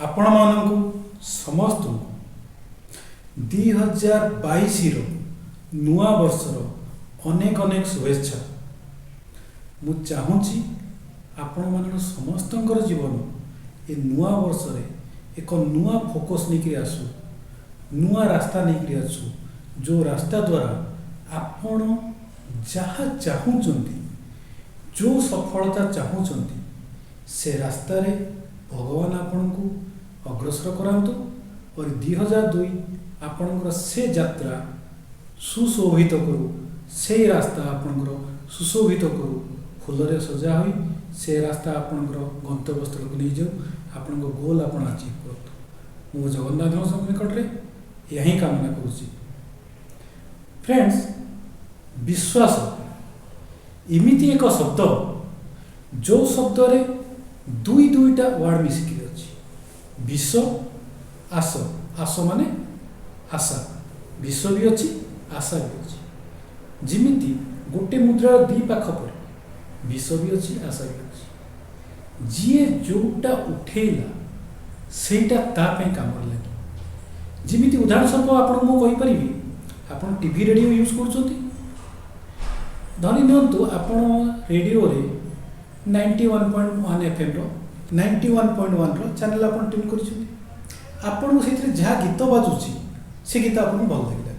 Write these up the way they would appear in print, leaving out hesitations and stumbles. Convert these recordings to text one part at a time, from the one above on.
आपण मानकु समस्त 2022 नुआ वर्षर अनेक अनेक शुभेच्छा। मु चाहूँगी आपण मान समस्त जीवन ये नुआ वर्ष रे एक नुआ फोकस नहीं आसू, नुआ रास्ता नहीं आसू, जो रास्ता द्वारा आपण जहाँ चाहूँगी, जो सफलता चाहूँगी से रास्ता रे भगवान आपण को अग्रसर करांतु और 2002 आपणकर से यात्रा सुशोभित करू, से रास्ता आपणकर सुशोभित करू, फूलरे सजा हुई से रास्ता आपणकर गंतव्य स्थल को नहीं जाऊ, आपण गोल आपण अचीव करतु। मु जगन्नाथ निकट रे यही कामना करुच्ची। फ्रेंड्स, विश्वास इमिति एक शब्द जो शब्द रे दुईटा वर्ड मिसिकी अच्छी, विश्व आस, आस माने आशा, विश्व भी अच्छी आशा भी अच्छी। जिमिति गोटे मुद्रार दी पाख पर विश्व भी अच्छी आशा भी अच्छी। जी जोटा उठेला सेटा तापे काम लगे। जिमिति उदाहरण स्वरूप आपन मु कहि परिबी, आपन टीवी रेडियो यूज करछोती, धनी नियंतु आपन रेडियो रे 91.1 FM रो 91.1 रो चैनल आपन ट्यून करछोती। आपन से जहाँ गीत बाजुची से गीत आपन भल लगे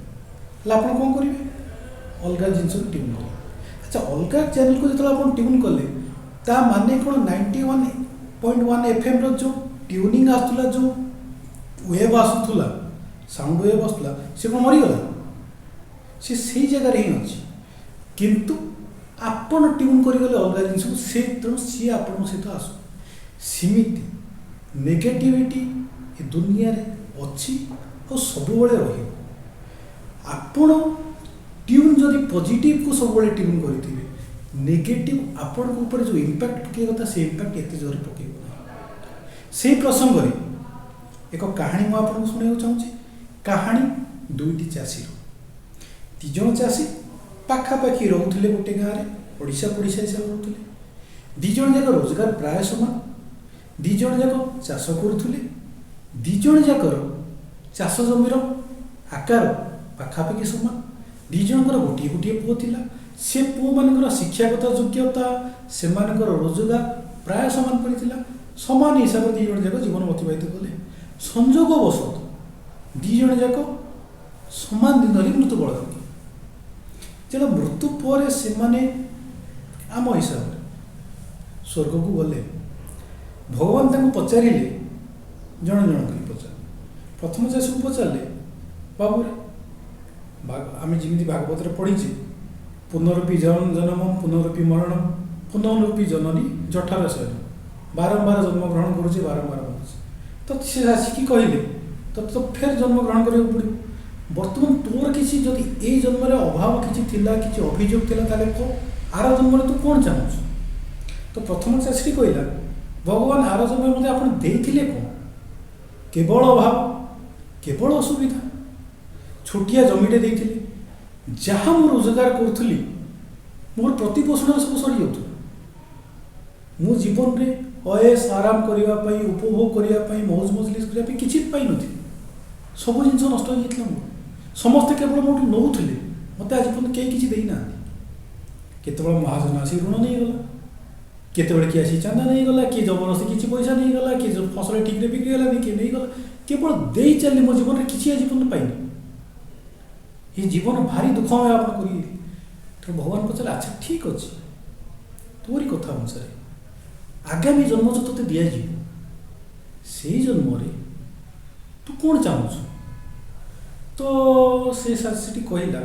आपन कौन करेंगे, अलग जिनस ट्यून करेंगे। अच्छा, अलग चैनल को जो आप ट्यून कले ता माने कौन 91.1 FM रो जो ट्यूनिंग आसुला, जो वेव आसुला, साउंड वेव आसुला, से कौन मरीगला, से सही जगह ही अच्छी, किंतु आपन ट्यून करेंगे अलग जिनस से तेणु सी आपन सहित आसु। सीमिति नेगेटिविटी ए दुनिया रे अच्छी और सब रही। आपण ट्यून जदि पॉजिटिव को सब ट्यून करेंगे, नेगेटिव आपण ऊपर जो इम्पैक्ट पकेगा से इम्पैक्ट एत जोर पकेगा। से प्रसंग में एक कहानी मुझे आपको शुणा चाहूँगी। कहानी दुईटी चाषी, दिजन चाषी पाखापाखि रोते गोटे गाँव में, ओडिशा पड़िशा हिसाब से रोते। दिजन जाक रोजगार प्राय समान, दिजन जाक चाष करुले, दिजन जाकर चाष जमीर आकार पाखापाखि समान, दिजणकर गोटे गोटे पुओ थिला। से पुओ मानकर शिक्षागत योग्यता से रोजगार प्राय समान पड़ता, समान हिसाब से दिजन जाक जीवन अतिबाहित कले। संजोगवशत दिजन जाक समान दिन धरी मृत्युबरण कले। तेणु मृत्यु पर से आम हिसाब से स्वर्ग को गले। भगवान तांको पचारे जन जन कर पचारे। प्रथम चाषी को पचारे, बाबू आम जमी भागवत पढ़ीचे, पुनरपि जन्म पुनरपि मरण पुनरपि जननी जठार शयन, बारंबार जन्म ग्रहण करुचे, बारंबार मरुचे। तो से आसिकी कहले तो फेर जन्म ग्रहण करा पड़ो। बर्तमान तोर किसी जदि ए जन्म अभाव किसी थिला, किसी अभियोग थिला, ताले को आर जन्म तू कौन चाहूँ? तो प्रथम चाषी कहला, भगवान आर जन्म मत आप देथिले कौन? केवल अभाव, केवल असुविधा। छोटिया जमीटे देथिले, जहाँ मु रोजगार करुली मोर प्रतिपोषण सब सरी जाऊँ। मु जीवन में अयस आराम करने, उपभोग करने, मौज मजलिस करने किसी पाई नी, सब जिन नष्ट हो जाता। मोर समस्ते केवल मोटू नौले, मत आज पर्यटन कहीं किसी देना। केतबेले महाजन आसी ऋण नहीं गला, केतबेले किए आसी चांदा नहीं गला, किए जबरदस्ती किसी पैसा नहीं गला, किए फसल ठीक बिक्री गलानी, किए नहीं गला, केवल दे चली। मो जीवन में किसी आज पर्यटन पाइनि। ये जीवन भारी दुखमय आप करें। तो भगवान पचारे, अच्छा ठीक अच्छे, तोरी कथा अनुसार आगामी जन्म जो ते दि जाव, से जन्म तू कौन चाहूँ? तो से कहला,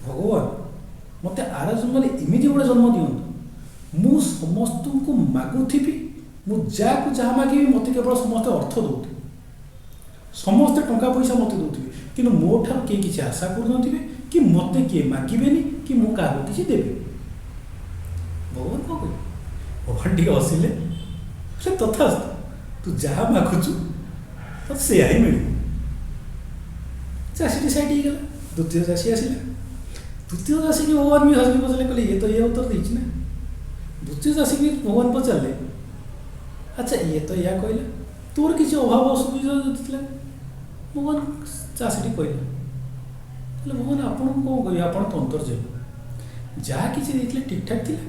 भगवान मत आर जन्म इमिति गोटे जन्म दिंतु, मु समस्त को मागुथी, मुझे जहाँ मागे मत केवल समस्त अर्थ दौथे, समस्ते टंका पैसा मत दौथे, कि मो ठार किए किसी आशा कर कि मत किए मागेनि कि मु क्या किसी देवे। भगवान कौन कह, भगवान टी हसिले, तथा तू जहाँ मागुचु तो से ही मिल। चाषी सैड होगा, द्वितीय चाषी आसला, द्वितीय चाषी की भगवान भी हसिले पचारे, कहले ये तो ये उत्तर देना। द्वितीय चाषी की भगवान पचारे, अच्छा ये तो या कहला, ତୋର କିଛି ଅଭାବ ଅସୁବିଧା ଯଦି ଥିଲା ଭଗବାନ ଚାଷୀଟି କହିଲେ ହେଲେ ଭଗବାନ ଆପଣଙ୍କୁ କ'ଣ କହିବେ, ଆପଣ ତ ଅନ୍ତର୍ଯାମୀ, ଯାହା କିଛି ଦେଇଥିଲେ ଠିକ୍ ଠାକ୍ ଥିଲା,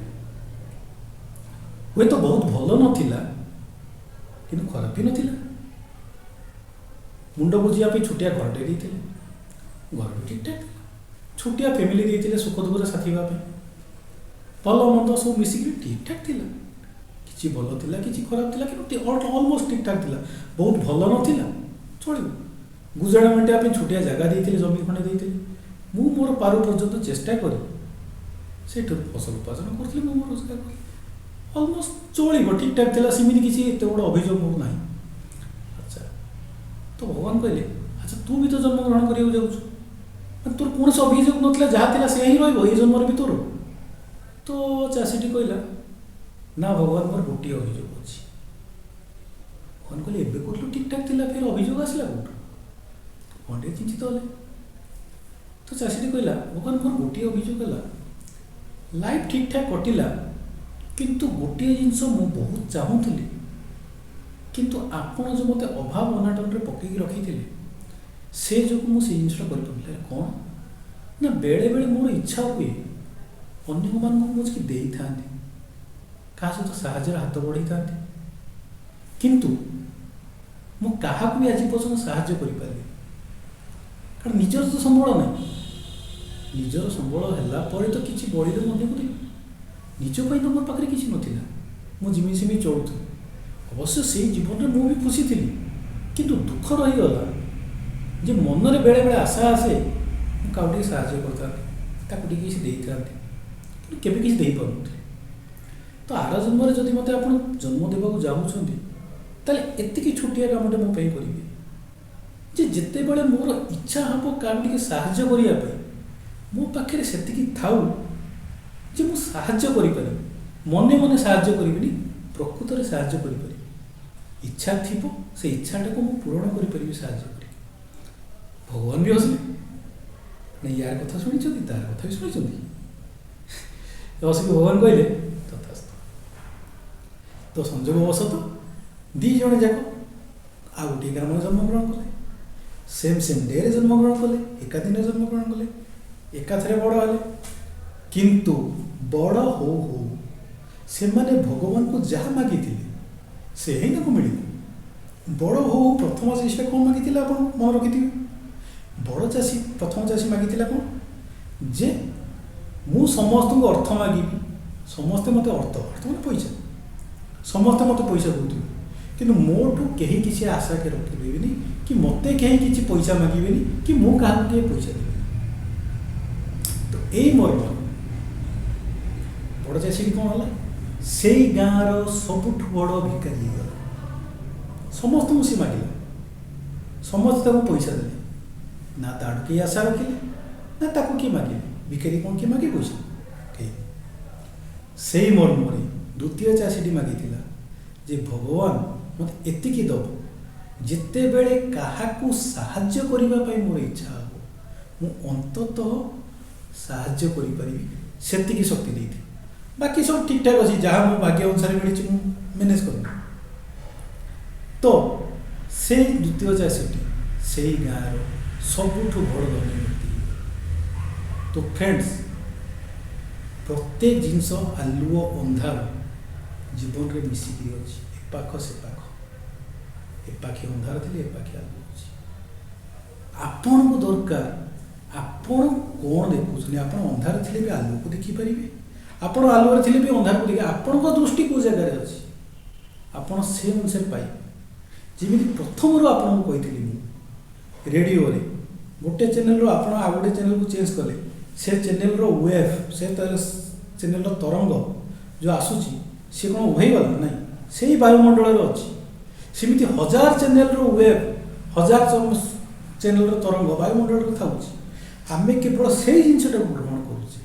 ହୁଏତ ବହୁତ ଭଲ ନଥିଲା କିନ୍ତୁ ଖରାପ ବି ନଥିଲା। ମୁଣ୍ଡ ବୁଝିବା ପାଇଁ ଛୋଟିଆ ଘରଟେ ଦେଇଥିଲେ, ଘର ବି ଠିକ୍ ଠାକ୍ ଥିଲା, ଛୋଟିଆ ଫ୍ୟାମିଲି ଦେଇଥିଲେ ସୁଖ ଦୁଃଖରେ ସାଥି ହେବା ପାଇଁ, ଭଲ ମନ୍ଦ ସବୁ ମିଶିକି ଠିକ୍ ଠାକ୍ ଥିଲା, କିଛି ଭଲ ଥିଲା କିଛି ଖରାପ ଥିଲା କିନ୍ତୁ ଅଲମୋଷ୍ଟ ଠିକ୍ ଠାକ୍ ଥିଲା, ବହୁତ ଭଲ ନଥିଲା ଚଳିବ, ଗୁଜରାଣ ମେଣ୍ଟାଇବା ପାଇଁ ଛୋଟିଆ ଜାଗା ଦେଇଥିଲେ, ଜମି ଖଣ୍ଡେ ଦେଇଥିଲେ, ମୁଁ ମୋର ପାରୁ ପର୍ଯ୍ୟନ୍ତ ଚେଷ୍ଟା କରି ସେଇଠୁ ଫସଲ ଉପାର୍ଜନ କରୁଥିଲି, ମୁଁ ମୋର ରୋଜଗାର କଲି, ଅଲମୋଷ୍ଟ ଚଳିବ ଠିକ୍ ଠାକ୍ ଥିଲା, ସେମିତି କିଛି ଏତେ ବଡ଼ ଅଭିଯୋଗ ମୋର ନାହିଁ। ଆଚ୍ଛା, ତ ଭଗବାନ କହିଲେ ଆଚ୍ଛା ତୁ ବି ତ ଜନ୍ମଗ୍ରହଣ କରିବାକୁ ଯାଉଛୁ, ତୋର କୌଣସି ଅଭିଯୋଗ ନଥିଲା, ଯାହା ଥିଲା ସେୟା ହିଁ ରହିବ ଏଇ ଜନ୍ମରେ ବି ତୋର। ତ ଚାଷୀଟି କହିଲା ନା ଭଗବାନ ମୋର ଗୋଟିଏ ଅଭିଯୋଗ ଅଛି। ଭଗବାନ କହିଲେ ଏବେ କହୁଥିଲୁ ଠିକ୍ ଠାକ୍ ଥିଲା, ଫେର ଅଭିଯୋଗ ଆସିଲା କୋଉଠୁ? କ'ଣ ଟିକେ ଚିନ୍ତିତ ହେଲେ। ତ ଚାଷୀଟି କହିଲା ଭଗବାନ ମୋର ଗୋଟିଏ ଅଭିଯୋଗ ହେଲା, ଲାଇଫ୍ ଠିକ୍ ଠାକ୍ କଟିଲା କିନ୍ତୁ ଗୋଟିଏ ଜିନିଷ ମୁଁ ବହୁତ ଚାହୁଁଥିଲି, କିନ୍ତୁ ଆପଣ ଯେଉଁ ମୋତେ ଅଭାବ ଅନାଟନରେ ପକେଇକି ରଖିଥିଲେ ସେ ଯୋଗୁଁ ମୁଁ ସେ ଜିନିଷଟା କରିପାରୁଥିଲି। କ'ଣ ନା ବେଳେବେଳେ ମୋର ଇଚ୍ଛା ହୁଏ ଅନ୍ୟମାନଙ୍କୁ ମୁଁ କିଛି ଦେଇଥାନ୍ତି, କାହା ସହିତ ସାହାଯ୍ୟର ହାତ ବଢ଼େଇଥାନ୍ତି, କିନ୍ତୁ ମୁଁ କାହାକୁ ବି ଆଜି ପର୍ଯ୍ୟନ୍ତ ସାହାଯ୍ୟ କରିପାରିବି, କାରଣ ନିଜର ତ ସମ୍ବଳ ନାହିଁ, ନିଜର ସମ୍ବଳ ହେଲା ପରେ ତ କିଛି ବଳିରେ ଅନ୍ୟକୁ ଦେବି, ନିଜ ପାଇଁ ତ ମୋର ପାଖରେ କିଛି ନଥିଲା, ମୁଁ ଜିମି ସେମିତି ଚଳୁଥିଲି। ଅବଶ୍ୟ ସେଇ ଜୀବନରେ ମୁଁ ବି ଖୁସି ଥିଲି, କିନ୍ତୁ ଦୁଃଖ ରହିଗଲା ଯେ ମନରେ ବେଳେବେଳେ ଆଶା ଆସେ ମୁଁ କାହାକୁ ଟିକେ ସାହାଯ୍ୟ କରିଥାନ୍ତି, ତାକୁ ଟିକେ କିଛି ଦେଇଥାନ୍ତି, କିନ୍ତୁ କେବେ କିଛି ଦେଇପାରୁନଥିଲି। ତ ଆର ଜନ୍ମରେ ଯଦି ମୋତେ ଆପଣ ଜନ୍ମ ଦେବାକୁ ଯାଉଛନ୍ତି ତାହେଲେ ଏତିକି ଛୋଟିଆ କାମଟେ ମୋ ପାଇଁ କରିବେ ଯେ ଯେତେବେଳେ ମୋର ଇଚ୍ଛା ହେବ କାହାକୁ ଟିକେ ସାହାଯ୍ୟ କରିବା ପାଇଁ ମୋ ପାଖରେ ସେତିକି ଥାଉ ଯେ ମୁଁ ସାହାଯ୍ୟ କରିପାରିବି, ମନେ ମନେ ସାହାଯ୍ୟ କରିବିନି, ପ୍ରକୃତରେ ସାହାଯ୍ୟ କରିପାରିବି, ଇଚ୍ଛା ଥିବ ସେ ଇଚ୍ଛାଟାକୁ ମୁଁ ପୂରଣ କରିପାରିବି ସାହାଯ୍ୟ କରି। ଭଗବାନ ବି ହସିଲେ, ନାଇଁ ୟାର କଥା ଶୁଣିଛନ୍ତି, ତାର କଥା ବି ଶୁଣିଛନ୍ତି, ହସିକି ଭଗବାନ କହିଲେ ତଥାସ୍ତୁ। ତ ସଂଯୋଗ ବଶତଃ ଦୁଇ ଜଣ ଯାକ ଆଉ ଗୋଟିଏ ଗ୍ରାମରେ ଜନ୍ମଗ୍ରହଣ କଲେ, ସେମ୍ ଡେରେ ଜନ୍ମଗ୍ରହଣ କଲେ, ଏକା ଦିନରେ ଜନ୍ମଗ୍ରହଣ କଲେ, ଏକାଥରେ ବଡ଼ ହେଲେ, କିନ୍ତୁ ବଡ଼ ହଉ ହଉ ସେମାନେ ଭଗବାନଙ୍କୁ ଯାହା ମାଗିଥିଲେ ସେ ହିଁ ତାଙ୍କୁ ମିଳିବ। ବଡ଼ ହଉ ପ୍ରଥମ ଚାଷୀଟା କ'ଣ ମାଗିଥିଲେ ଆପଣ ମନେ ରଖିଥିବେ, ବଡ଼ ଚାଷୀ ପ୍ରଥମ ଚାଷୀ ମାଗିଥିଲା କ'ଣ ଯେ ମୁଁ ସମସ୍ତଙ୍କୁ ଅର୍ଥ ମାଗିବି, ସମସ୍ତେ ମୋତେ ଅର୍ଥ ମାନେ ପଇସା, ସମସ୍ତେ ମୋତେ ପଇସା ଦେଉଥିବେ କିନ୍ତୁ ମୋଠୁ କେହି କିଛି ଆଶା ରଖିପାରିବେନି କି ମୋତେ କେହି କିଛି ପଇସା ମାଗିବେନି କି ମୁଁ କାହାକୁ କେହି ପଇସା ଦେବିନି। ତ ଏଇ ମର୍ମ ବଡ଼ ଚାଷୀଟି କ'ଣ ହେଲା, ସେଇ ଗାଁର ସବୁଠୁ ବଡ଼ ଭିକାରୀ ହେଇଗଲା। ସମସ୍ତଙ୍କୁ ସେ ମାଗିଲା, ସମସ୍ତେ ତାକୁ ପଇସା ଦେଲେ, ନା ତାଠୁ କେହି ଆଶା ରଖିଲେ ନା ତାକୁ କିଏ ମାଗିଲେ, ଭିକାରୀ କ'ଣ କିଏ ମାଗେ ପଇସା କେହି। ସେଇ ମର୍ମରେ ଦ୍ୱିତୀୟ ଚାଷୀଟି ମାଗିଥିଲା ଯେ ଭଗବାନ ମୋତେ ଏତିକି ଦେବ ଯେତେବେଳେ କାହାକୁ ସାହାଯ୍ୟ କରିବା ପାଇଁ ମୋର ଇଚ୍ଛା ହେବ ମୁଁ ଅନ୍ତତଃ ସାହାଯ୍ୟ କରିପାରିବି, ସେତିକି ଶକ୍ତି ଦେଇଥିଲି, ବାକି ସବୁ ଠିକ୍ ଠାକ୍ ଅଛି, ଯାହା ମୋ ଭାଗ୍ୟ ଅନୁସାରେ ମିଳିଛି ମୁଁ ମ୍ୟାନେଜ୍ କରିବି। ତ ସେଇ ଦ୍ୱିତୀୟ ଚାଷୀଟି ସେଇ ଗାଁର ସବୁଠୁ ବଡ଼ ଧନୀ ବ୍ୟକ୍ତି। ତ ଫ୍ରେଣ୍ଡସ୍, ପ୍ରତ୍ୟେକ ଜିନିଷ ଆଲୁଅ ଅନ୍ଧାର ଜୀବନରେ ମିଶିକି ଅଛି, ଏପାଖ ସେପାଖ, ଏପାଖେ ଅନ୍ଧାର ଥିଲେ ଏପାଖେ ଆଲୁଅ ଅଛି। ଆପଣଙ୍କୁ ଦରକାର ଆପଣ କ'ଣ ଦେଖୁଛନ୍ତି, ଆପଣ ଅନ୍ଧାର ଥିଲେ ବି ଆଲୁଅକୁ ଦେଖିପାରିବେ, ଆପଣ ଆଲୁଅରେ ଥିଲେ ବି ଅନ୍ଧାରକୁ ଦେଖିବେ, ଆପଣଙ୍କ ଦୃଷ୍ଟି କେଉଁ ଜାଗାରେ ଅଛି ଆପଣ ସେ ଅନୁସାରେ ପାଇବେ। ଯେମିତି ପ୍ରଥମରୁ ଆପଣଙ୍କୁ କହିଥିଲି ମୁଁ ରେଡ଼ିଓରେ ଗୋଟେ ଚ୍ୟାନେଲରୁ ଆପଣ ଆଉ ଗୋଟେ ଚ୍ୟାନେଲକୁ ଚେଞ୍ଜ କଲେ ସେ ଚ୍ୟାନେଲର ୱେଭ୍, ସେ ଚ୍ୟାନେଲର ତରଙ୍ଗ ଯେଉଁ ଆସୁଛି ସେ କ'ଣ ଉଭେଇଗଲା, ନାହିଁ, ସେଇ ବାୟୁମଣ୍ଡଳରେ ଅଛି। ସେମିତି ହଜାର ଚ୍ୟାନେଲର ୱେଭ୍, ହଜାର ଚ୍ୟାନେଲର ତରଙ୍ଗ ବାୟୁମଣ୍ଡଳରେ ଥାଉଛି, ଆମେ କେବଳ ସେଇ ଜିନିଷଟାକୁ ଗ୍ରହଣ କରୁଛେ,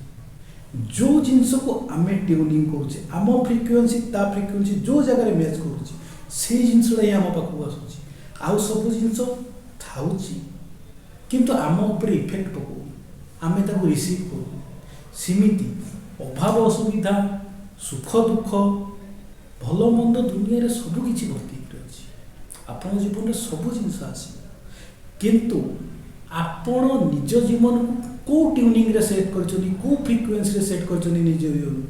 ଯେଉଁ ଜିନିଷକୁ ଆମେ ଟ୍ୟୁନିଂ କରୁଛେ, ଆମ ଫ୍ରିକ୍ୱେନ୍ସି ତା ଫ୍ରିକ୍ୱେନ୍ସି ଯେଉଁ ଜାଗାରେ ମ୍ୟାଚ୍ କରୁଛି ସେଇ ଜିନିଷଟା ହିଁ ଆମ ପାଖକୁ ଆସୁଛି। ଆଉ ସବୁ ଜିନିଷ ଥାଉଛି କିନ୍ତୁ ଆମ ଉପରେ ଇଫେକ୍ଟ ପକାଉନି, ଆମେ ତାକୁ ରିସିଭ୍ କରୁନୁ। ସେମିତି ଅଭାବ ଅସୁବିଧା, ସୁଖ ଦୁଃଖ, ଭଲ ମନ୍ଦ ଦୁନିଆରେ ସବୁ କିଛି ଭର୍ତ୍ତି ହେଇକି ଅଛି, आपन जीवन में सब जिनस आसो किंतु आपण निज जीवन को ट्यूनिंग रे सेट कर को फ्रिक्वेन्सी रे सेट कर निज जीवन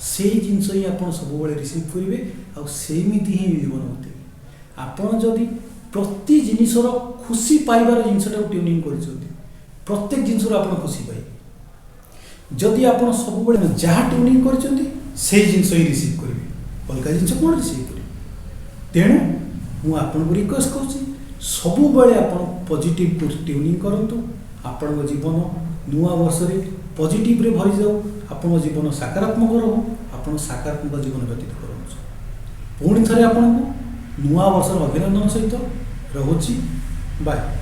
से जिनस ही आप सब रिसीव करेंगे आमती ही जीवन होते आपड़ जदि प्रति जिनसर खुशी पाइबार जिनटा ट्यूनिंग कर प्रत्येक जिनस आप खुशी पाइबे जदि आप सब जहाँ ट्यूनिंग कर जिनस ही रिसीव करेंगे अलग जिन कौन रिसीव करेंगे तेणु मुझे रिक्वेस्ट कर सब आप पॉजिटिव ट्यूनिंग करूँ आपण जीवन नुआ वर्ष पॉजिटिव रे भरी जाऊ आपण जीवन सकारात्मक रो आपण सकारात्मक जीवन व्यतीत करूँ पुणी थे आपन को नुआ वर्ष अभिनंदन सहित रोची बाय।